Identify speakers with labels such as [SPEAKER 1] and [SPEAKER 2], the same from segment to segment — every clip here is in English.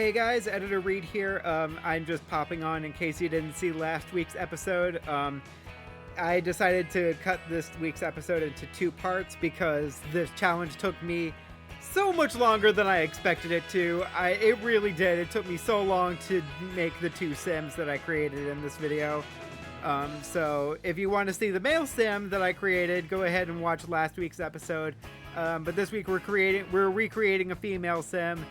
[SPEAKER 1] Hey guys, Editor Reed here. I'm just popping on in case you didn't see last week's episode. I decided to cut this week's episode into two parts because this challenge took me so much longer than I expected it to. It really did. It took me so long to make the two sims that I created in this video. So if you want to see the male sim that I created, go ahead and watch last week's episode. But this week we're recreating a female sim.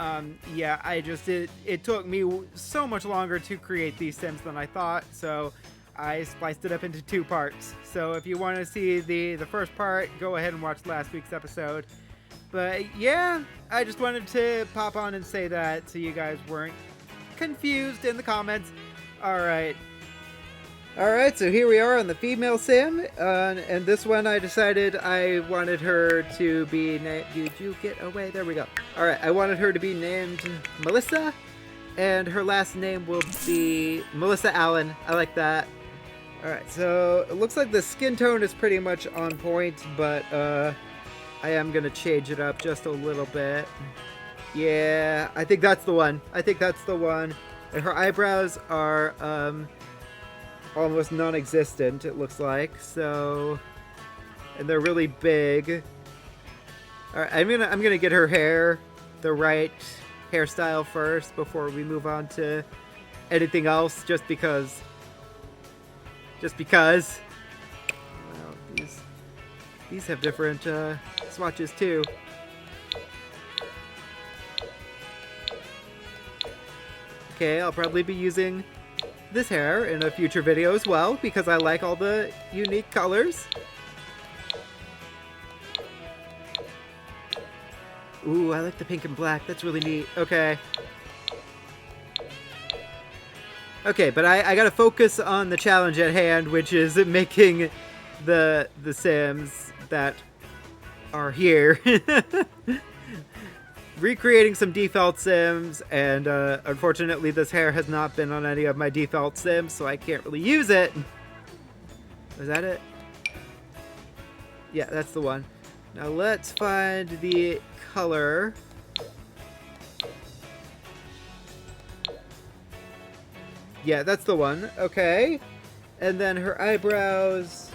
[SPEAKER 1] It took me so much longer to create these sims than I thought, so I spliced it up into two parts. So if you want to see the first part, go ahead and watch last week's episode. But yeah, I just wanted to pop on and say that so you guys weren't confused in the comments. Alright, so here we are on the female sim, and this one I decided I wanted her to be named... Did you get away? There we go. Alright, I wanted her to be named Melissa, and her last name will be Melissa Allen. I like that. Alright, so it looks like the skin tone is pretty much on point, but I am going to change it up just a little bit. Yeah, I think that's the one. And her eyebrows are... almost non-existent, it looks like. So, and they're really big. All right, I'm gonna get her hair the right hairstyle first before we move on to anything else. Just because. Well, these have different swatches too. Okay, I'll probably be using this hair in a future video as well because I like all the unique colors. Ooh, I like the pink and black. That's really neat. Okay, but I gotta focus on the challenge at hand, which is making the Sims that are here. Recreating some default sims, and unfortunately this hair has not been on any of my default sims, so I can't really use it. Is that it? Yeah, that's the one. Now let's find the color. Yeah, that's the one. Okay. And then her eyebrows...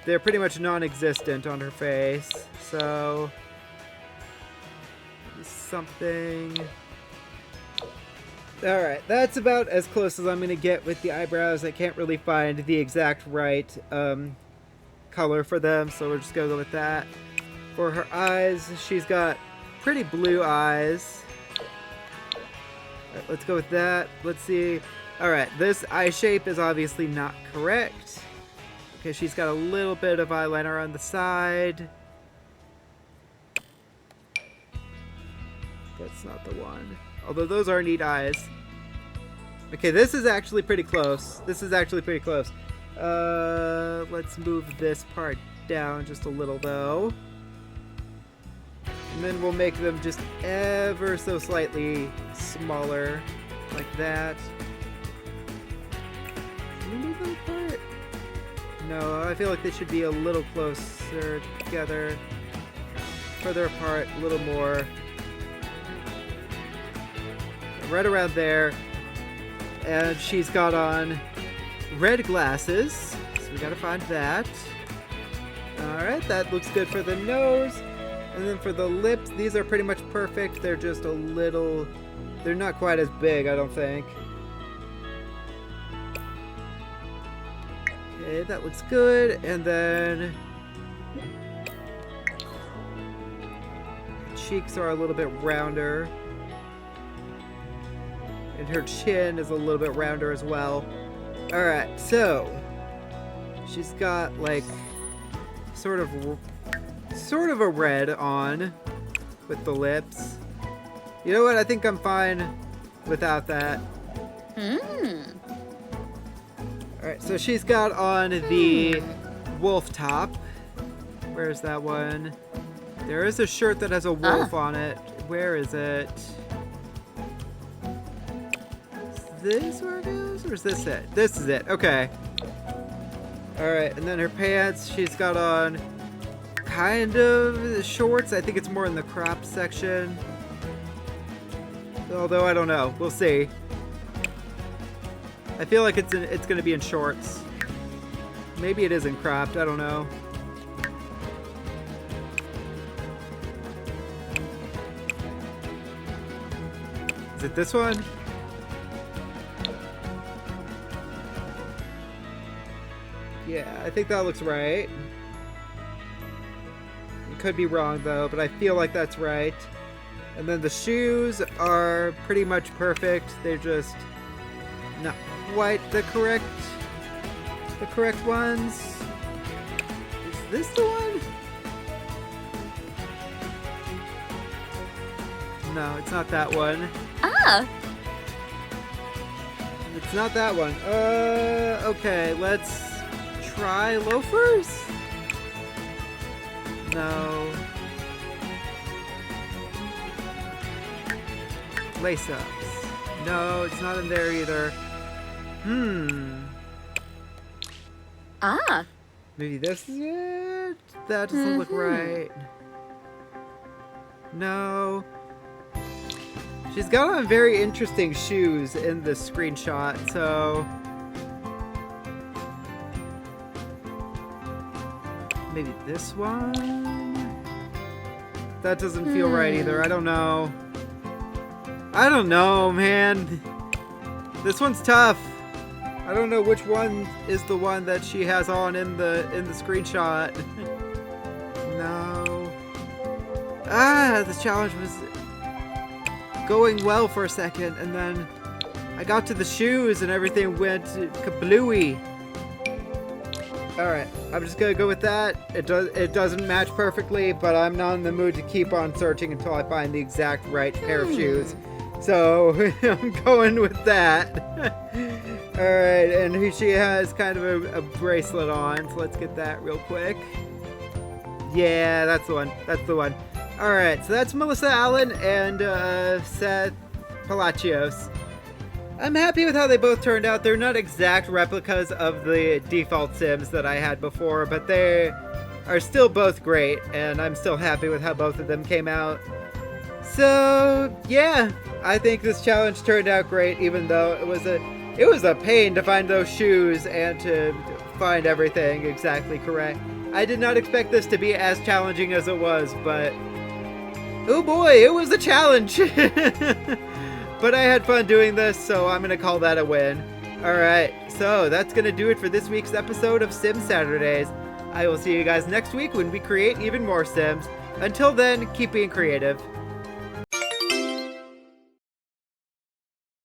[SPEAKER 1] they're pretty much non-existent on her face, so something. Alright, that's about as close as I'm going to get with the eyebrows. I can't really find the exact right color for them, so we're just going to go with that. For her eyes, she's got pretty blue eyes. Alright, let's go with that. Let's see. Alright, this eye shape is obviously not correct. Okay, she's got a little bit of eyeliner on the side. That's not the one. Although those are neat eyes. Okay, this is actually pretty close. Let's move this part down just a little, though. And then we'll make them just ever so slightly smaller, like that. Can we move them apart? No, I feel like they should be a little closer together. Further apart, a little more. Right around there. And she's got on red glasses, so we gotta find that. Alright, that looks good for the nose. And then for the lips, these are pretty much perfect. They're just a little... they're not quite as big, I don't think. Okay, that looks good, and then her cheeks are a little bit rounder, and her chin is a little bit rounder as well. Alright, so she's got like sort of a red on with the lips. You know what? I think I'm fine without that. Alright, so she's got on the wolf top. Where's that one? There is a shirt that has a wolf on it. Where is it? Is this where it is? Or is this it? This is it. Okay. Alright, and then her pants, she's got on kind of shorts. I think it's more in the crop section. Although I don't know. We'll see. I feel like it's going to be in shorts. Maybe it isn't cropped. I don't know. Is it this one? Yeah, I think that looks right. Could be wrong though, but I feel like that's right. And then the shoes are pretty much perfect. They're just not quite the correct ones. Is this the one? No, it's not that one.
[SPEAKER 2] Ah!
[SPEAKER 1] It's not that one. Okay, let's try loafers? No. Lace-ups. No, it's not in there either.
[SPEAKER 2] Ah!
[SPEAKER 1] Maybe this is it? That doesn't look right. No. She's got on very interesting shoes in this screenshot, so... Maybe this one? That doesn't feel right either. I don't know. I don't know, man. This one's tough. I don't know which one is the one that she has on in the screenshot. No. Ah, the challenge was going well for a second, and then I got to the shoes and everything went kablooey. Alright, I'm just gonna go with that. It doesn't match perfectly, but I'm not in the mood to keep on searching until I find the exact right pair of shoes. So, I'm going with that. Alright, and she has kind of a bracelet on, so let's get that real quick. Yeah, that's the one. That's the one. Alright, so that's Melissa Allen and Seth Palacios. I'm happy with how they both turned out. They're not exact replicas of the default Sims that I had before, but they are still both great, and I'm still happy with how both of them came out. So, yeah, I think this challenge turned out great, even though it was a pain to find those shoes and to find everything exactly correct. I did not expect this to be as challenging as it was, but oh boy, it was a challenge. But I had fun doing this, so I'm going to call that a win. Alright, so that's going to do it for this week's episode of Sim Saturdays. I will see you guys next week when we create even more Sims. Until then, keep being creative.